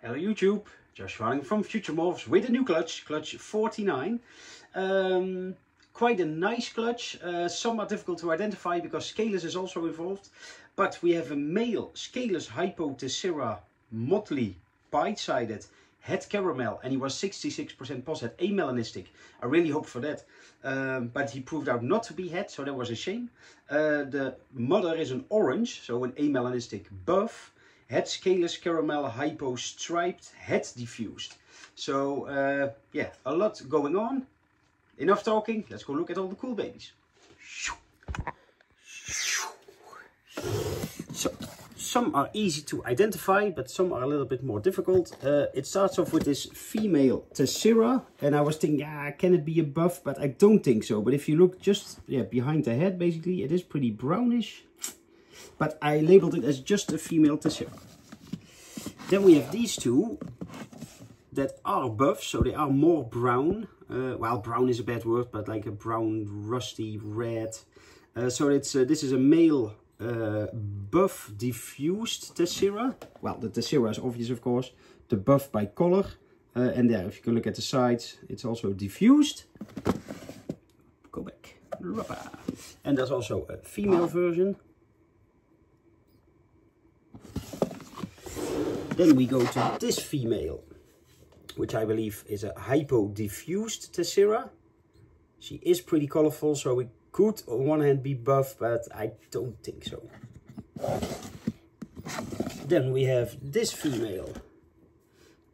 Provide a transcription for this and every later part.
Hello YouTube, Josh running from FutureMorphs with a new clutch, clutch 49. Quite a nice clutch, somewhat difficult to identify because Scaleless is also involved. But we have a male Scaleless Hypo Tessera motley bite-sided head caramel, and he was 66% pos, had amelanistic. I really hoped for that, but he proved out not to be het, so that was a shame. The mother is an orange, so an amelanistic buff. Head Scaleless caramel hypo striped, head diffused. So yeah, a lot going on. Enough talking, let's go look at all the cool babies. So some are easy to identify, but some are a little bit more difficult. It starts off with this female Tessera, and I was thinking, can it be a buff? But I don't think so. But if you look just behind the head, basically, it is pretty brownish. But I labeled it as just a female Tessera. Then we have these two that are buffs, so they are more brown. Well, brown is a bad word, but like a brown, rusty red. So it's this is a male buff diffused Tessera. Well, the Tessera is obvious, of course. The buff by color. And there, if you can look at the sides, it's also diffused. Go back. And there's also a female version. Then we go to this female, which I believe is a hypo diffused Tessera. She is pretty colorful, so it could on one hand be buff, but I don't think so. Then we have this female,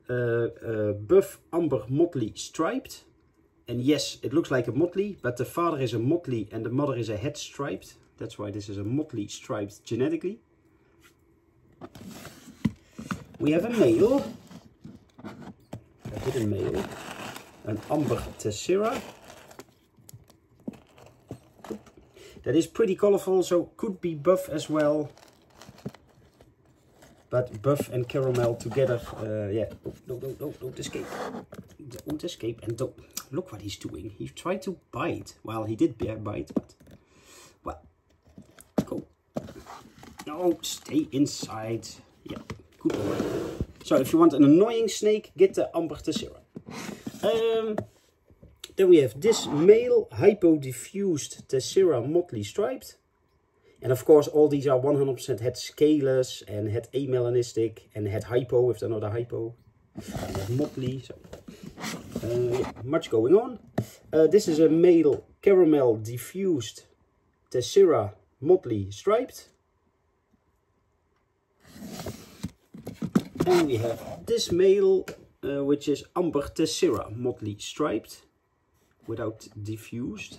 buff amber motley striped. And yes, it looks like a motley, but the father is a motley and the mother is a het striped. That's why this is a motley striped genetically. We have a male, a hidden male, an amber Tessera. That is pretty colorful, so could be buff as well. But buff and caramel together, yeah. Oh, don't escape. Don't escape, and don't. Look what he's doing. He tried to bite. Well, he did bite, but well, go. No, stay inside. Yeah. Good boy. So if you want an annoying snake, get the amber Tessera. Then we have this male hypo diffused Tessera motley striped. And of course all these are 100% het Scaleless and het amelanistic and het hypo if they're not a hypo. And het motley. So yeah, much going on. This is a male caramel diffused Tessera motley striped. And we have this male, which is amber Tessera motley striped, without diffused.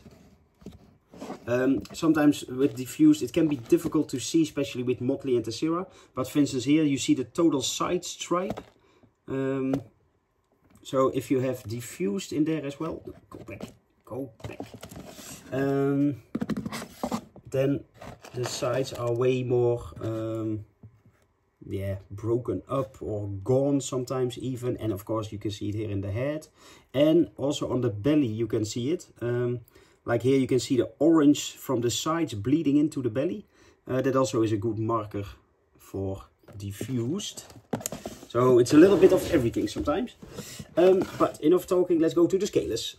Sometimes with diffused it can be difficult to see, especially with motley and Tessera. But for instance here you see the total side stripe. So if you have diffused in there as well, go back. Then the sides are way more yeah, broken up or gone sometimes even. And of course you can see it here in the head, and also on the belly you can see it. Like here you can see the orange from the sides bleeding into the belly. That also is a good marker for diffused. So it's a little bit of everything sometimes. But enough talking, let's go to the Scaleless.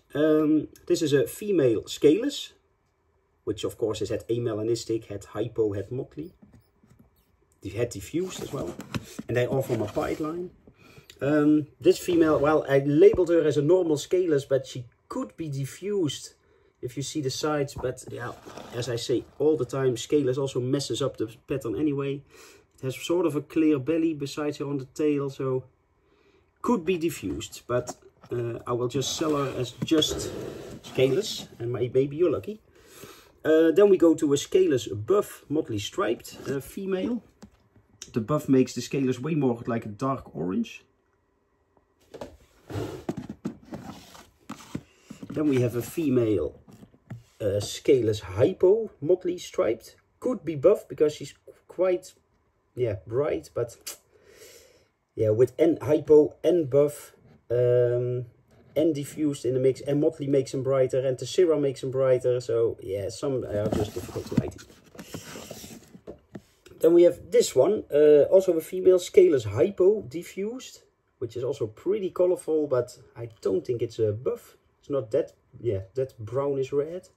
This is a female Scaleless, which of course is het amelanistic, het hypo, het motley. Het diffused as well, and they are from a pipeline. This female, well, I labeled her as a normal Scaleless, but she could be diffused if you see the sides. But yeah, as I say all the time, Scaleless also messes up the pattern anyway. It has sort of a clear belly besides here on the tail, so could be diffused. But I will just sell her as just Scaleless, and maybe you're lucky. Then we go to a Scaleless buff motley striped female. The buff makes the Scaleless way more like a dark orange. Then we have a female Scaleless hypo motley striped. Could be buff because she's quite, yeah, bright, but yeah, with and hypo and buff and diffused in the mix, and motley makes them brighter, and Tessera makes them brighter. So yeah, some are just difficult to ID. Then we have this one, also a female Scaleless hypo diffused. which is also pretty colorful, but I don't think it's a buff. It's not that, yeah, that brownish red.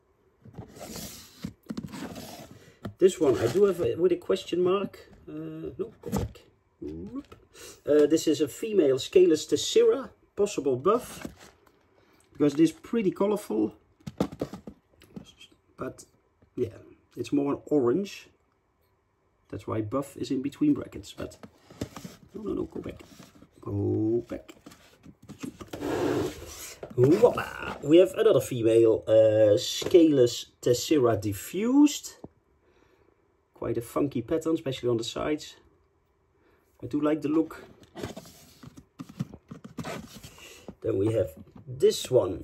This one I do have with a question mark. No, go back. This is a female Scaleless Tessera, possible buff, because it is pretty colorful. But yeah, it's more an orange. That's why buff is in between brackets. But no, go back. Go back. Voila! We have another female Scaleless Tessera diffused. Quite a funky pattern, especially on the sides. I do like the look. Then we have this one.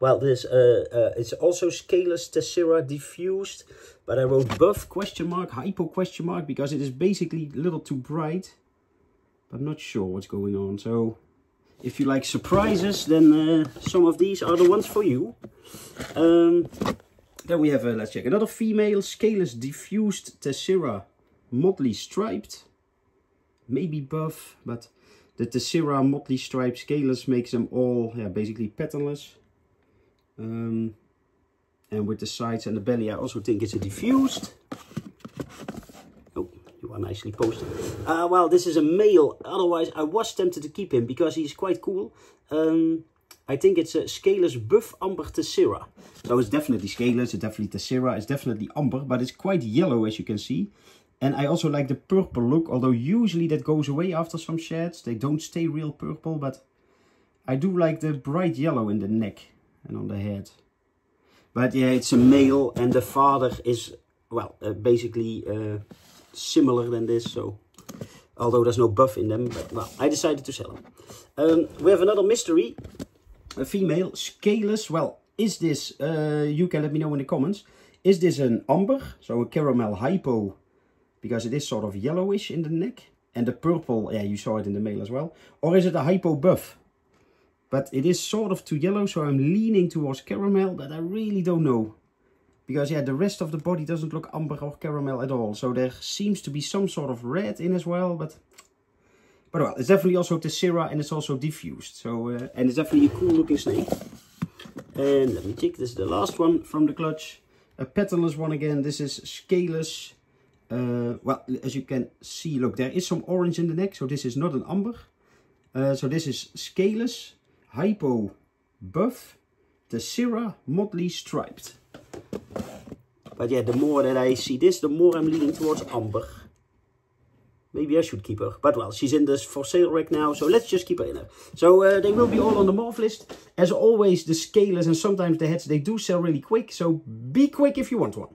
Well, this it's also Scaleless Tessera diffused, but I wrote buff question mark, hypo question mark, because it is basically a little too bright. I'm not sure what's going on. So if you like surprises, then some of these are the ones for you. Then we have, let's check, another female Scaleless diffused Tessera motley striped. Maybe buff, but the Tessera motley striped Scaleless makes them all, yeah, basically patternless. And with the sides and the belly, I also think it's a diffused. Oh, you are nicely posted. Well, this is a male. Otherwise, I was tempted to keep him because he's quite cool. I think it's a Scaleless Buff Amber Tessera. So it's definitely Scaleless, it's definitely Tessera, it's definitely amber, but it's quite yellow as you can see. And I also like the purple look, although usually that goes away after some sheds. They don't stay real purple, but I do like the bright yellow in the neck and on the head. But yeah, it's a male and the father is, well, basically similar than this. So, although there's no buff in them, but well, I decided to sell them. We have another mystery. A female Scaleless. Well, is this, you can let me know in the comments, is this an amber, so a caramel hypo, because it is sort of yellowish in the neck, and the purple, yeah, you saw it in the male as well, or is it a hypo buff? But it is sort of too yellow, so I'm leaning towards caramel, but I really don't know, because yeah, the rest of the body doesn't look amber or caramel at all, so there seems to be some sort of red in as well, but well, it's definitely also Tessera and it's also diffused. So, and it's definitely a cool looking snake. And let me check, this is the last one from the clutch. A patternless one again. This is Scaleless. Well, as you can see, look, there is some orange in the neck. So this is not an amber. So this is Scaleless, hypo buff, Tessera, motley striped. But yeah, the more that I see this, the more I'm leaning towards amber. Maybe I should keep her. But well, she's in this for sale rack now, so let's just keep her in there. So they will be all on the morph list. As always, the Scaleless and sometimes the heads, they do sell really quick. So be quick if you want one.